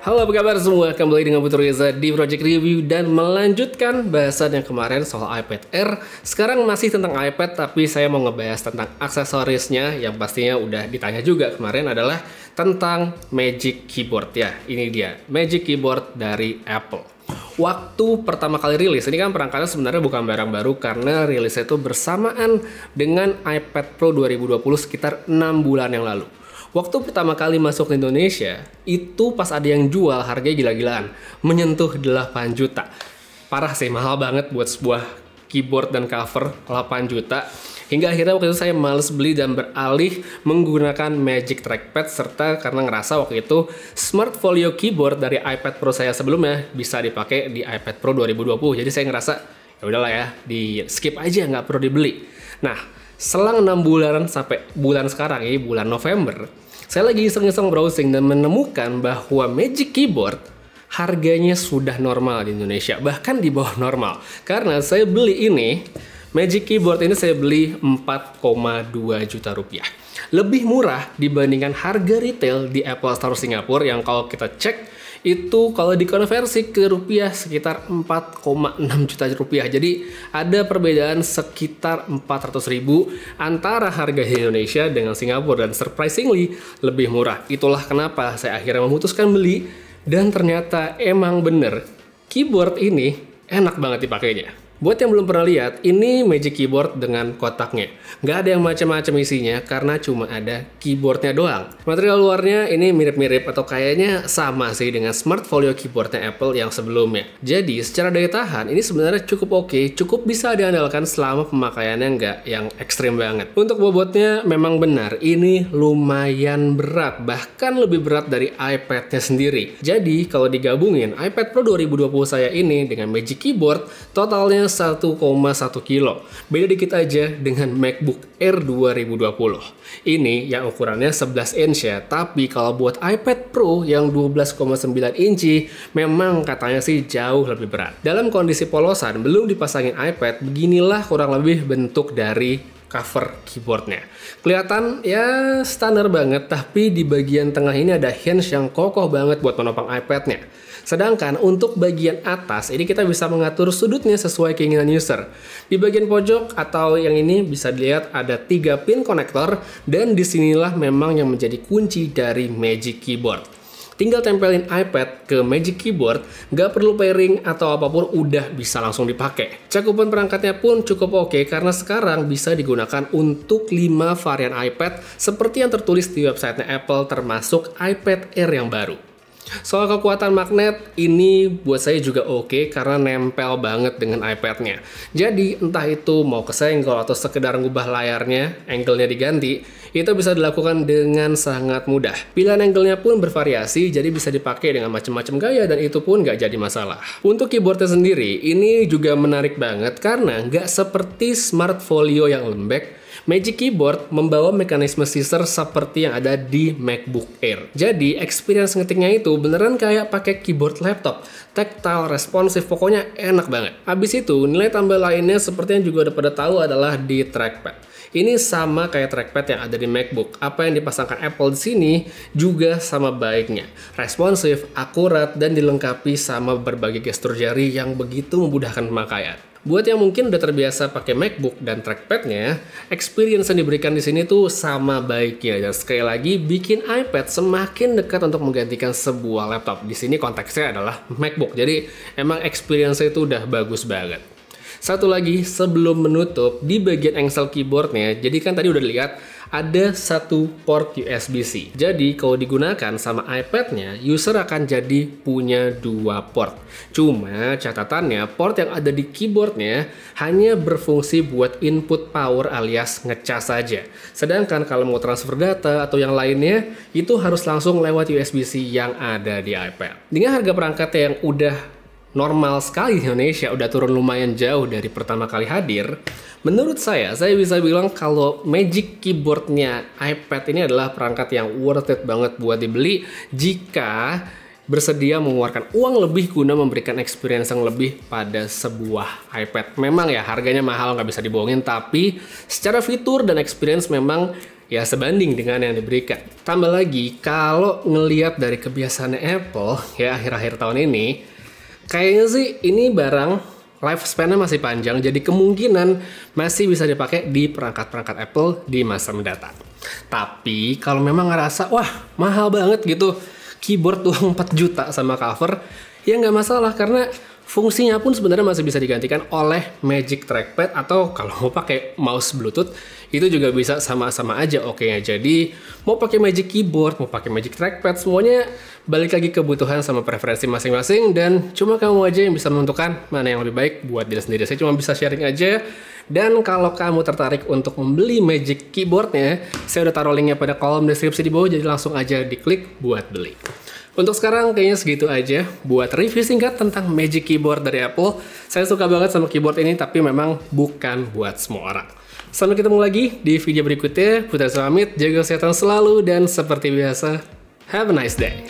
Halo, apa kabar semua? Kembali dengan Putu Reza di Project Review dan melanjutkan bahasan yang kemarin soal iPad Air. Sekarang masih tentang iPad, tapi saya mau ngebahas tentang aksesorisnya yang pastinya udah ditanya juga kemarin adalah tentang Magic Keyboard ya. Ini dia, Magic Keyboard dari Apple. Waktu pertama kali rilis, ini kan perangkatnya sebenarnya bukan barang baru karena rilisnya itu bersamaan dengan iPad Pro 2020 sekitar 6 bulan yang lalu. Waktu pertama kali masuk ke Indonesia, itu pas ada yang jual harganya gila-gilaan, menyentuh 8 juta. Parah sih, mahal banget buat sebuah keyboard dan cover 8 juta. Hingga akhirnya waktu itu saya males beli dan beralih menggunakan Magic Trackpad, serta karena ngerasa waktu itu Smart Folio Keyboard dari iPad Pro saya sebelumnya bisa dipakai di iPad Pro 2020. Jadi saya ngerasa ya udahlah ya, di skip aja, nggak perlu dibeli. Nah, selang 6 bulan sampai bulan sekarang ini, bulan November, saya lagi iseng-iseng browsing dan menemukan bahwa Magic Keyboard harganya sudah normal di Indonesia, bahkan di bawah normal. Karena saya beli ini, Magic Keyboard ini saya beli 4,2 juta rupiah. Lebih murah dibandingkan harga retail di Apple Store Singapura yang kalau kita cek itu kalau dikonversi ke rupiah sekitar 4,6 juta rupiah. Jadi ada perbedaan sekitar 400 ribu antara harga di Indonesia dengan Singapura, dan surprisingly lebih murah. Itulah kenapa saya akhirnya memutuskan beli, dan ternyata emang bener keyboard ini enak banget dipakainya. Buat yang belum pernah lihat, ini Magic Keyboard dengan kotaknya. Nggak ada yang macam-macam isinya karena cuma ada keyboardnya doang. Material luarnya ini mirip-mirip atau kayaknya sama sih dengan Smart Folio Keyboardnya Apple yang sebelumnya. Jadi secara daya tahan ini sebenarnya cukup oke, cukup bisa diandalkan selama pemakaiannya nggak yang ekstrim banget. Untuk bobotnya memang benar, ini lumayan berat, bahkan lebih berat dari iPad-nya sendiri. Jadi kalau digabungin iPad Pro 2020 saya ini dengan Magic Keyboard, totalnya 1,1 kilo. Beda dikit aja dengan MacBook Air 2020. Ini yang ukurannya 11 inch ya, tapi kalau buat iPad Pro yang 12,9 inci memang katanya sih jauh lebih berat. Dalam kondisi polosan, belum dipasangin iPad, beginilah kurang lebih bentuk dari cover keyboardnya. Kelihatan ya standar banget, tapi di bagian tengah ini ada hinge yang kokoh banget buat menopang iPad-nya. Sedangkan untuk bagian atas, ini kita bisa mengatur sudutnya sesuai keinginan user. Di bagian pojok atau yang ini bisa dilihat ada 3 pin konektor, dan disinilah memang yang menjadi kunci dari Magic Keyboard. Tinggal tempelin iPad ke Magic Keyboard, nggak perlu pairing atau apapun, udah bisa langsung dipakai. Cakupan perangkatnya pun cukup oke karena sekarang bisa digunakan untuk 5 varian iPad seperti yang tertulis di websitenya Apple, termasuk iPad Air yang baru. Soal kekuatan magnet, ini buat saya juga oke karena nempel banget dengan iPad-nya. Jadi entah itu mau kesenggol atau sekedar ngubah layarnya, angle-nya diganti, itu bisa dilakukan dengan sangat mudah. Pilihan angle-nya pun bervariasi, jadi bisa dipakai dengan macam-macam gaya dan itu pun nggak jadi masalah. Untuk keyboardnya sendiri, ini juga menarik banget karena nggak seperti Smart Folio yang lembek. Magic Keyboard membawa mekanisme scissor seperti yang ada di MacBook Air. Jadi experience ngetiknya itu beneran kayak pakai keyboard laptop, tactile, responsif, pokoknya enak banget. Habis itu nilai tambah lainnya seperti yang juga udah pada tahu adalah di trackpad. Ini sama kayak trackpad yang ada di MacBook. Apa yang dipasangkan Apple di sini juga sama baiknya. Responsif, akurat, dan dilengkapi sama berbagai gestur jari yang begitu memudahkan pemakaian. Buat yang mungkin udah terbiasa pakai MacBook dan trackpadnya, experience yang diberikan di sini tuh sama baiknya. Dan sekali lagi bikin iPad semakin dekat untuk menggantikan sebuah laptop. Di sini konteksnya adalah MacBook. Jadi emang experience itu udah bagus banget. Satu lagi sebelum menutup, di bagian engsel keyboardnya, jadi kan tadi udah dilihat ada satu port USB-C. Jadi kalau digunakan sama iPad-nya, user akan jadi punya 2 port. Cuma catatannya, port yang ada di keyboardnya hanya berfungsi buat input power alias ngecas saja. Sedangkan kalau mau transfer data atau yang lainnya, itu harus langsung lewat USB-C yang ada di iPad. Dengan harga perangkatnya yang udah normal sekali di Indonesia, udah turun lumayan jauh dari pertama kali hadir. Menurut saya bisa bilang kalau Magic Keyboardnya iPad ini adalah perangkat yang worth it banget buat dibeli jika bersedia mengeluarkan uang lebih guna memberikan experience yang lebih pada sebuah iPad. Memang ya harganya mahal, nggak bisa dibohongin, tapi secara fitur dan experience memang ya sebanding dengan yang diberikan. Tambah lagi, kalau ngelihat dari kebiasaan Apple ya akhir-akhir tahun ini, kayaknya sih ini barang lifespan-nya masih panjang, jadi kemungkinan masih bisa dipakai di perangkat-perangkat Apple di masa mendatang. Tapi kalau memang ngerasa, wah mahal banget gitu, keyboard doang 4 juta sama cover, ya nggak masalah karena fungsinya pun sebenarnya masih bisa digantikan oleh Magic Trackpad, atau kalau mau pakai mouse Bluetooth itu juga bisa sama-sama aja oke-nya. Jadi mau pakai Magic Keyboard, mau pakai Magic Trackpad, semuanya balik lagi kebutuhan sama preferensi masing-masing, dan cuma kamu aja yang bisa menentukan mana yang lebih baik buat diri sendiri. Saya cuma bisa sharing aja. Dan kalau kamu tertarik untuk membeli Magic Keyboardnya, saya udah taruh linknya pada kolom deskripsi di bawah, jadi langsung aja diklik buat beli. Untuk sekarang kayaknya segitu aja buat review singkat tentang Magic Keyboard dari Apple. Saya suka banget sama keyboard ini, tapi memang bukan buat semua orang. Sampai ketemu lagi di video berikutnya. Putra pamit, jaga kesehatan selalu, dan seperti biasa, have a nice day.